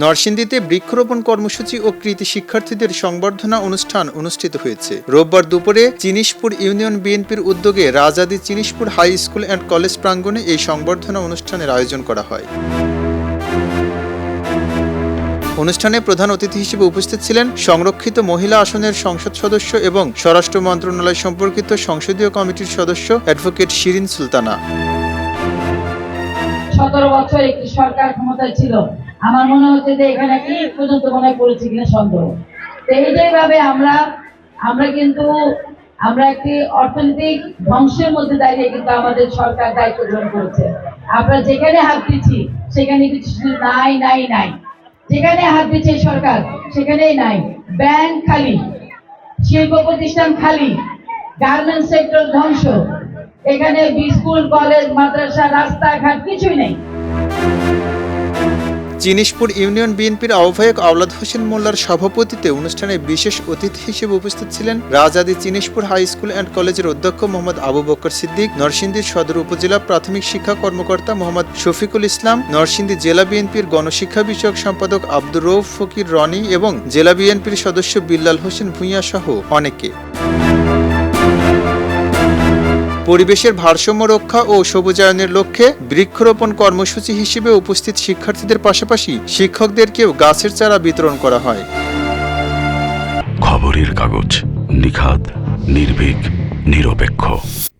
নরসিংদীতে বৃক্ষরোপণ কর্মসূচি ও কৃতি শিক্ষার্থীদের সংবর্ধনা অনুষ্ঠান অনুষ্ঠিত হয়েছে। রোববার দুপুরে চিনিশপুর ইউনিয়ন বিএনপির উদ্যোগে Rajadi Chinishpur high school and college প্রাঙ্গণে এই সংবর্ধনা অনুষ্ঠানের আয়োজন করা হয়। অনুষ্ঠানে প্রধান অতিথি হিসেবে উপস্থিত ছিলেন সংরক্ষিত মহিলা আসনের সংসদ সদস্য এবং স্বরাষ্ট্র মন্ত্রণালয় সম্পর্কিত সংসদীয় কমিটির সদস্য অ্যাডভোকেট শিরিন সুলতানা। 17 বছর একটি সরকার ক্ষমতায় ছিল, আমার মনে হচ্ছে যে এখানে কি পর্যন্ত মনে পড়েছে কিনা সন্দেহ। তো এইভাবে আমরা একটি অর্থনৈতিক ধ্বংসের মধ্যে দাঁড়িয়ে কিন্তু আমাদের সরকার দায়িত্ব গ্রহণ করেছে। আমরা যেখানে হাত দিচ্ছি সেখানে কিছু নাই, যেখানে হাত দিচ্ছে সরকার সেখানেই নাই। ব্যাংক খালি, শিল্প প্রতিষ্ঠান খালি, গার্মেন্টস সেক্টর ধ্বংস, এখানে স্কুল কলেজ মাদ্রাসা রাস্তাঘাট কিছুই নেই। চিনিশপুর ইউনিয়ন বিএনপির আহ্বায়ক আওলাদ হোসেন মোল্লার সভাপতিত্বে অনুষ্ঠানে বিশেষ অতিথি হিসেবে উপস্থিত ছিলেন রাজাদি চিনিশপুর হাই স্কুল অ্যান্ড কলেজের অধ্যক্ষ মোহাম্মদ আবু বকর সিদ্দিক, নরসিংদী সদর উপজেলা প্রাথমিক শিক্ষা কর্মকর্তা মোহাম্মদ শফিকুল ইসলাম, নরসিংদী জেলা বিএনপির গণশিক্ষা বিষয়ক সম্পাদক আব্দুর রউফ ফকির রনি এবং জেলা বিএনপির সদস্য বিল্লাল হোসেন ভূঁইয়া সহ অনেকে। পরিবেশের ভারসাম্য রক্ষা ও সবুজায়নের লক্ষ্যে বৃক্ষরোপণ কর্মসূচি হিসেবে উপস্থিত শিক্ষার্থীদের পাশাপাশি শিক্ষকদেরকেও গাছের চারা বিতরণ করা হয়। খবরের কাগজ, নিখাত, নির্ভীক, নিরপেক্ষ।